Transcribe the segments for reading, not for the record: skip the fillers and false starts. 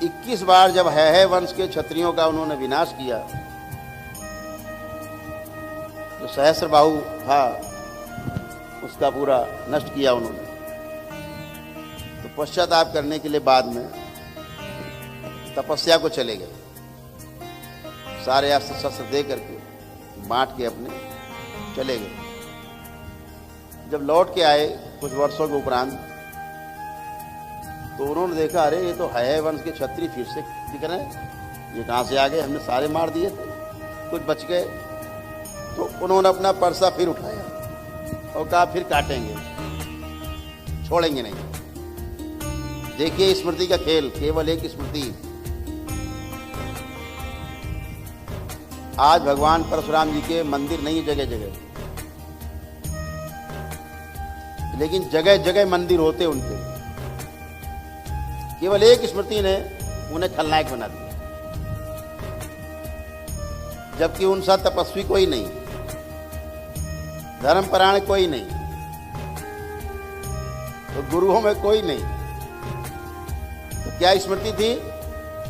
21 बार जब है वंश के क्षत्रियों का उन्होंने विनाश किया, जो सहस्त्रबाहु था उसका पूरा नष्ट किया उन्होंने, तो पश्चाताप करने के लिए बाद में तपस्या को चले गए। सारे अस्त्र शस्त्र दे करके बांट के अपने चले गए। जब लौट के आए कुछ वर्षों के उपरांत, तो उन्होंने देखा अरे ये तो है वंश के क्षत्रिय फिर से दिख रहे हैं, ये कहाँ से आ गए, हमने सारे मार दिए थे, कुछ बच गए। तो उन्होंने अपना परसा फिर उठाया और कहा फिर काटेंगे, छोड़ेंगे नहीं। देखिए स्मृति का खेल, केवल एक स्मृति। आज भगवान परशुराम जी के मंदिर नहीं जगह जगह, लेकिन जगह जगह मंदिर होते उनके। केवल एक स्मृति ने उन्हें खलनायक बना दिया, जबकि उनसा तपस्वी कोई नहीं, धर्मपरायण कोई नहीं, तो गुरुओं में कोई नहीं। तो क्या स्मृति थी?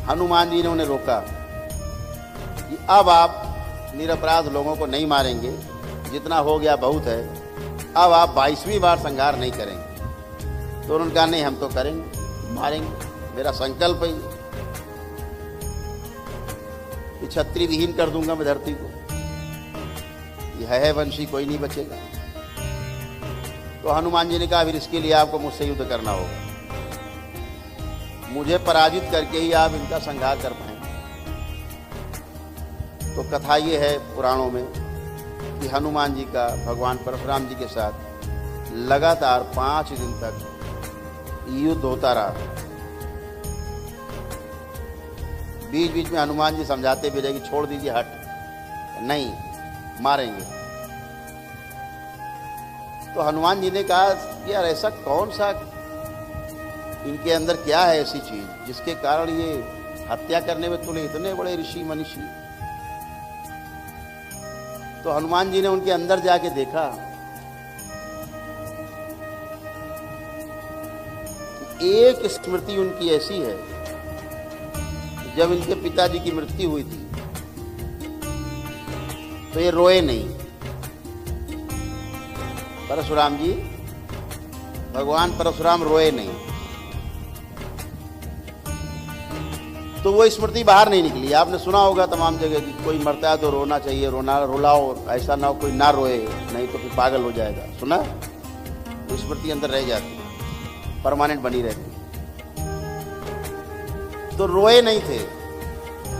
हनुमान जी ने उन्हें रोका कि अब आप निरपराध लोगों को नहीं मारेंगे, जितना हो गया बहुत है, अब आप 22वीं बार संहार नहीं करेंगे। तो उन्होंने कहा नहीं हम तो करेंगे, मारेंगे, मेरा संकल्प है, ये क्षत्रिय विहीन कर दूंगा मैं धरती को, यह है वंशी कोई नहीं बचेगा। तो हनुमान जी ने कहा फिर इसके लिए आपको मुझसे युद्ध करना होगा, मुझे पराजित करके ही आप इनका संहार कर पाएंगे। तो कथा ये है पुराणों में कि हनुमान जी का भगवान परशुराम जी के साथ लगातार 5 दिन तक युद्ध होता रहा। बीच बीच में हनुमान जी समझाते भी रहे कि छोड़ दीजिए, हट, नहीं मारेंगे। तो हनुमान जी ने कहा यार ऐसा कौन सा इनके अंदर क्या है ऐसी चीज जिसके कारण ये हत्या करने में तुले, इतने बड़े ऋषि मनीषी। तो हनुमान जी ने उनके अंदर जाके देखा कि एक स्मृति उनकी ऐसी है, जब इनके पिताजी की मृत्यु हुई थी तो ये रोए नहीं। परशुराम जी, भगवान परशुराम रोए नहीं, तो वो स्मृति बाहर नहीं निकली। आपने सुना होगा तमाम जगह कि कोई मरता है तो रोना चाहिए, रोना रुलाओ, ऐसा ना हो कोई ना रोए, नहीं तो फिर पागल हो जाएगा। सुना? वो स्मृति अंदर रह जाती, परमानेंट बनी रहती। तो रोए नहीं थे।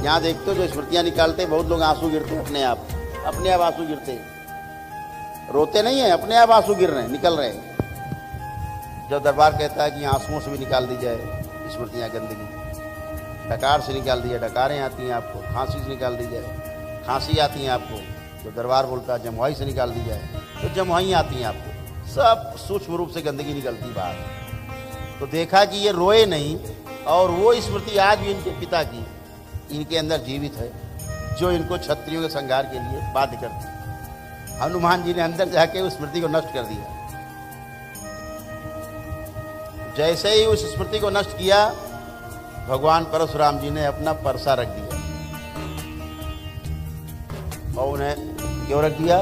यहाँ देखते हो जो स्मृतियां निकालते बहुत लोग आंसू गिरते अपने आप आंसू गिरते, रोते नहीं है, अपने आप आंसू गिर रहे हैं, निकल रहे हैं। जब दरबार कहता है कि आंसुओं से भी निकाल दी जाए स्मृतियां, गंदगी, डकार से निकाल दी जाए, डकारें आती हैं आपको, खांसी से निकाल दी जाए, खांसी आती है आपको, तो दरबार बोलता है जमुआई से निकाल दी जाए, तो जमुआई आती हैं आपको, सब सूक्ष्म रूप से गंदगी निकलती बाहर। तो देखा कि ये रोए नहीं, और वो स्मृति आज भी इनके पिता की इनके अंदर जीवित है, जो इनको क्षत्रियों के संहार के लिए बाध्य करती है। हनुमान जी ने अंदर जाके उस स्मृति को नष्ट कर दिया। जैसे ही उस स्मृति को नष्ट किया, भगवान परशुराम जी ने अपना परसा रख दिया। और उन्हें क्यों रख दिया?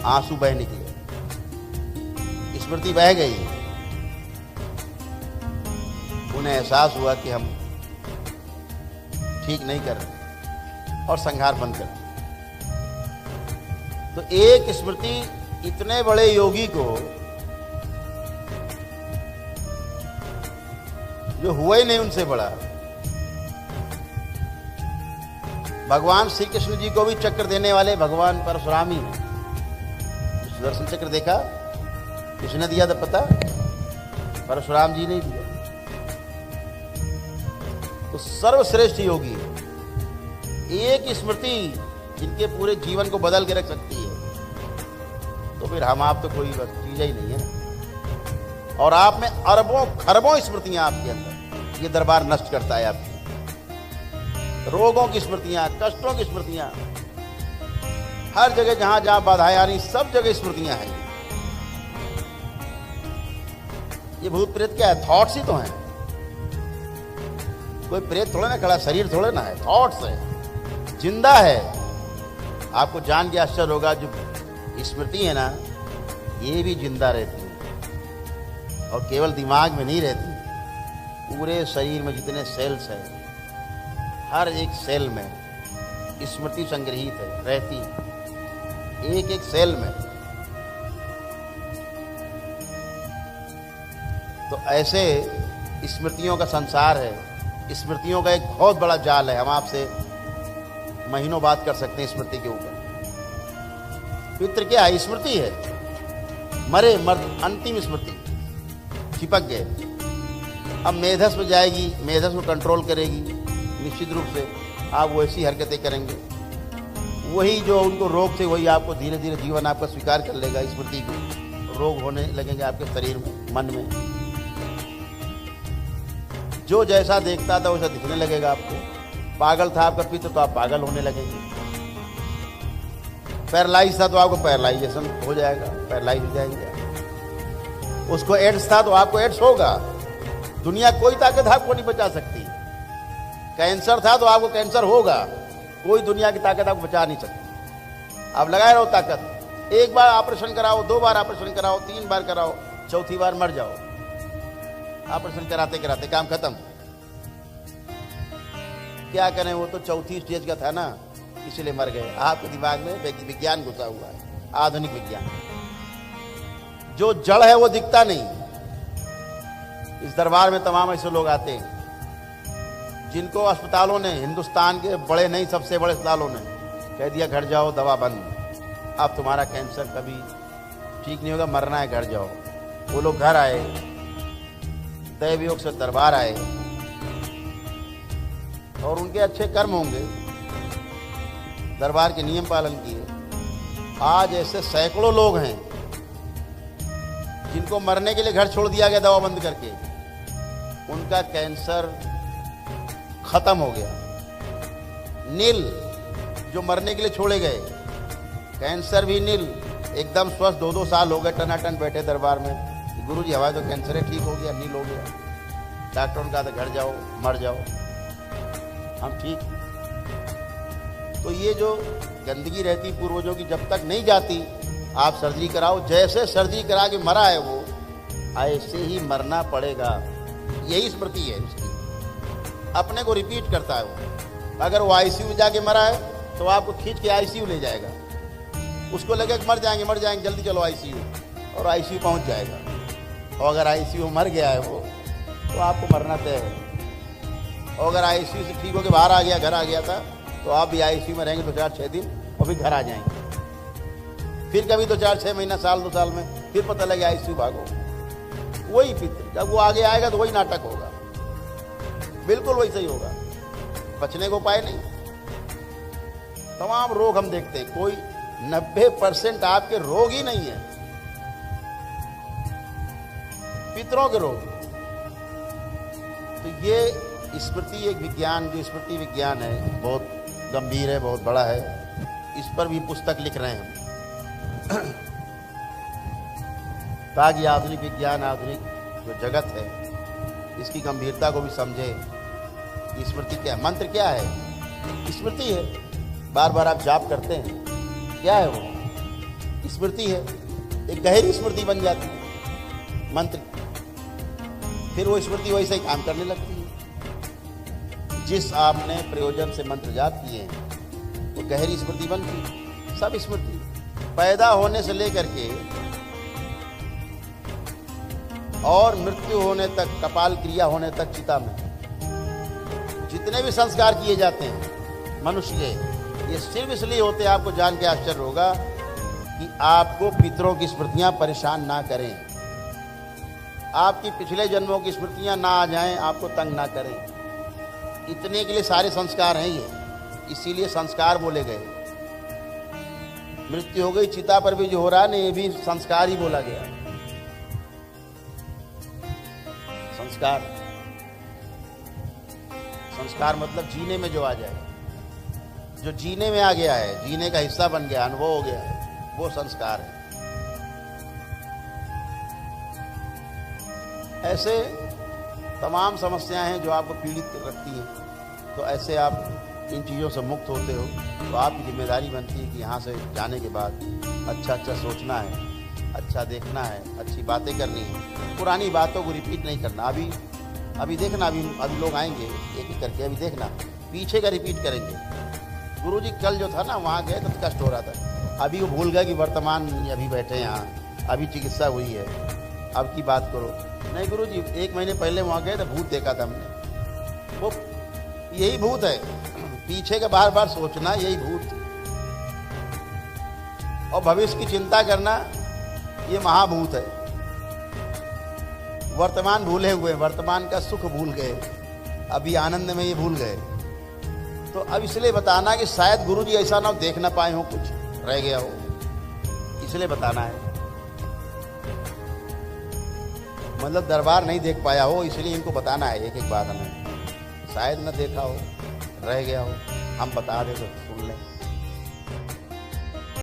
आंसू बह निकले, स्मृति बह गई। उन्हें एहसास हुआ कि हम ठीक नहीं कर रहे और संहार बंद कर। तो एक स्मृति इतने बड़े योगी को, जो हुआ ही नहीं उनसे बड़ा, भगवान श्री कृष्ण जी को भी चक्र देने वाले भगवान परशुराम ही हैं। सुदर्शन चक्र देखा किसने दिया था पता? परशुराम जी ने दिया। तो सर्वश्रेष्ठ योगी है। एक स्मृति जिनके पूरे जीवन को बदल के रख सकती है, तो फिर हम आप तो कोई चीज ही नहीं है। और आप में अरबों खरबों स्मृतियां आपके अंदर, ये दरबार नष्ट करता है आपकी रोगों की स्मृतियां, कष्टों की स्मृतियां, हर जगह जहां जहां बाधाएं आ रही, सब जगह स्मृतियां हैं। ये भूत प्रेत क्या है? थॉट्स ही तो हैं। कोई प्रेत थोड़ा ना खड़ा, शरीर थोड़े ना है, थॉट्स है, जिंदा है। आपको जान के आश्चर्य होगा, जो स्मृति है ना, ये भी जिंदा रहती है और केवल दिमाग में नहीं रहती, पूरे शरीर में जितने सेल्स हैं, हर एक सेल में स्मृति संग्रहित है, रहती है, एक एक सेल में। तो ऐसे स्मृतियों का संसार है, स्मृतियों का एक बहुत बड़ा जाल है। हम आपसे महीनों बात कर सकते हैं स्मृति के ऊपर। पितृ क्या है? स्मृति है। मरे मर्द, अंतिम स्मृति, चिपक गए। अब मेधस में जाएगी, मेधस में कंट्रोल करेगी, निश्चित रूप से आप वैसी हरकतें करेंगे, वही जो उनको रोग थे वही आपको धीरे धीरे जीवन आपका स्वीकार कर लेगा। स्मृति को रोग होने लगेंगे आपके शरीर में, मन में। जो जैसा देखता था वैसा दिखने लगेगा आपको। पागल था आपका पिता तो आप पागल होने लगेंगे। पैरालाइज था तो आपको पैरालाइजेशन हो जाएगा, पैरालाइज हो जाएंगे। उसको एड्स था तो आपको एड्स होगा। दुनिया कोई ताकत आपको नहीं बचा सकती। कैंसर था तो आपको कैंसर होगा। कोई दुनिया की ताकत आपको बचा नहीं सकती। आप लगाए रहो ताकत। एक बार ऑपरेशन कराओ, 2 बार ऑपरेशन कराओ, 3 बार कराओ, चौथी बार मर जाओ। ऑपरेशन कराते कराते काम खत्म। क्या करें, वो तो चौथी स्टेज का था ना, इसलिए मर गए। आपके दिमाग में विज्ञान घुसा हुआ है, आधुनिक विज्ञान। जो जड़ है वो दिखता नहीं। इस दरबार में तमाम ऐसे लोग आते हैं जिनको अस्पतालों ने, हिंदुस्तान के बड़े नहीं सबसे बड़े अस्पतालों ने कह दिया घर जाओ, दवा बंद, अब तुम्हारा कैंसर कभी ठीक नहीं होगा, मरना है, घर जाओ। वो लोग घर आए, दैवयोग से दरबार आए और उनके अच्छे कर्म होंगे, दरबार के नियम पालन किए। आज ऐसे सैकड़ों लोग हैं जिनको मरने के लिए घर छोड़ दिया गया दवा बंद करके, उनका कैंसर खत्म हो गया, नील। जो मरने के लिए छोड़े गए, कैंसर भी नील, एकदम स्वस्थ। 2-2 साल हो गए टनाटन बैठे दरबार में। गुरुजी हवा तो कैंसर है, ठीक हो गया, नील हो गया। डॉक्टरों ने कहा था घर जाओ, मर जाओ, हम ठीक। तो ये जो गंदगी रहती पूर्वजों की, जब तक नहीं जाती आप सर्जरी कराओ। जैसे सर्जरी करा के मरा है वो, ऐसे ही मरना पड़ेगा। यही स्मृति है उसकी, अपने को रिपीट करता है वो। अगर वो आईसीयू में जाके मरा है तो आपको खींच के आईसीयू ले जाएगा। उसको लगे मर जाएंगे, जल्दी चलो आईसीयू, और आईसीयू पहुंच जाएगा। और अगर आईसीयू मर गया है वो, तो आपको मरना तय है। और अगर आईसीयू से ठीक होकर बाहर आ गया, घर आ गया था, तो आप भी आईसीयू में रहेंगे 2-4-6 दिन और फिर घर आ जाएंगे। फिर कभी 2-4-6 महीना, साल 2 साल में फिर पता लगे आईसीयू भागो। वही पितृ, जब वो आगे आएगा तो वही नाटक होगा, बिल्कुल वैसे ही होगा। बचने को उपाय नहीं। तमाम रोग हम देखते हैं, कोई 90% आपके रोग ही नहीं है, पितरों के रोग। तो ये स्मृति एक विज्ञान, जो स्मृति विज्ञान है, बहुत गंभीर है, बहुत बड़ा है। इस पर भी पुस्तक लिख रहे हैं हम ताकि आधुनिक विज्ञान, आधुनिक जो जगत है, इसकी गंभीरता को भी समझे। स्मृति क्या है, मंत्र क्या है? स्मृति है। बार बार आप जाप करते हैं, क्या है वो? स्मृति है। एक गहरी स्मृति बन जाती है मंत्र, फिर वो स्मृति वैसे ही काम करने लगती है। जिस आपने प्रयोजन से मंत्र जाप किए हैं वो गहरी स्मृति बनती। सब स्मृति पैदा होने से लेकर के और मृत्यु होने तक, कपाल क्रिया होने तक, चिता में जितने भी संस्कार किए जाते हैं मनुष्य के, ये सिर्फ इसलिए होते हैं, आपको जान के आश्चर्य होगा, कि आपको पितरों की स्मृतियां परेशान ना करें, आपकी पिछले जन्मों की स्मृतियां ना आ जाएं, आपको तंग ना करें। इतने के लिए सारे संस्कार हैं ये, इसीलिए संस्कार बोले गए। मृत्यु हो गई, चिता पर भी जो हो रहा है ना, ये भी संस्कार ही बोला गया। संस्कार, संस्कार मतलब जीने में जो आ जाए, जो जीने में आ गया है, जीने का हिस्सा बन गया, अनुभव हो गया है, वो संस्कार है। ऐसे तमाम समस्याएं हैं जो आपको पीड़ित रखती हैं। तो ऐसे आप इन चीज़ों से मुक्त होते हो तो आपकी जिम्मेदारी बनती है कि यहाँ से जाने के बाद अच्छा अच्छा सोचना है, अच्छा देखना है, अच्छी बातें करनी है, पुरानी बातों को रिपीट नहीं करना। अभी देखना, अभी लोग आएंगे एक एक करके, अभी देखना पीछे का रिपीट करेंगे। गुरुजी कल जो था ना वहाँ गए तो कष्ट हो रहा था, अभी वो भूल गया कि वर्तमान अभी बैठे यहाँ, अभी चिकित्सा हुई है, अब की बात करो। नहीं गुरुजी 1 महीने पहले वहाँ गए तो भूत देखा था हमने। वो यही भूत है, पीछे का बार बार सोचना यही भूत, और भविष्य की चिंता करना ये महाभूत है। वर्तमान भूले हुए, वर्तमान का सुख भूल गए, अभी आनंद में ये भूल गए। तो अब इसलिए बताना कि शायद गुरुजी ऐसा ना देख ना पाए हो, कुछ रह गया हो, इसलिए बताना है। मतलब दरबार नहीं देख पाया हो इसलिए इनको बताना है एक एक बात हमें, शायद न देखा हो, रह गया हो, हम बता दे तो सुन लें।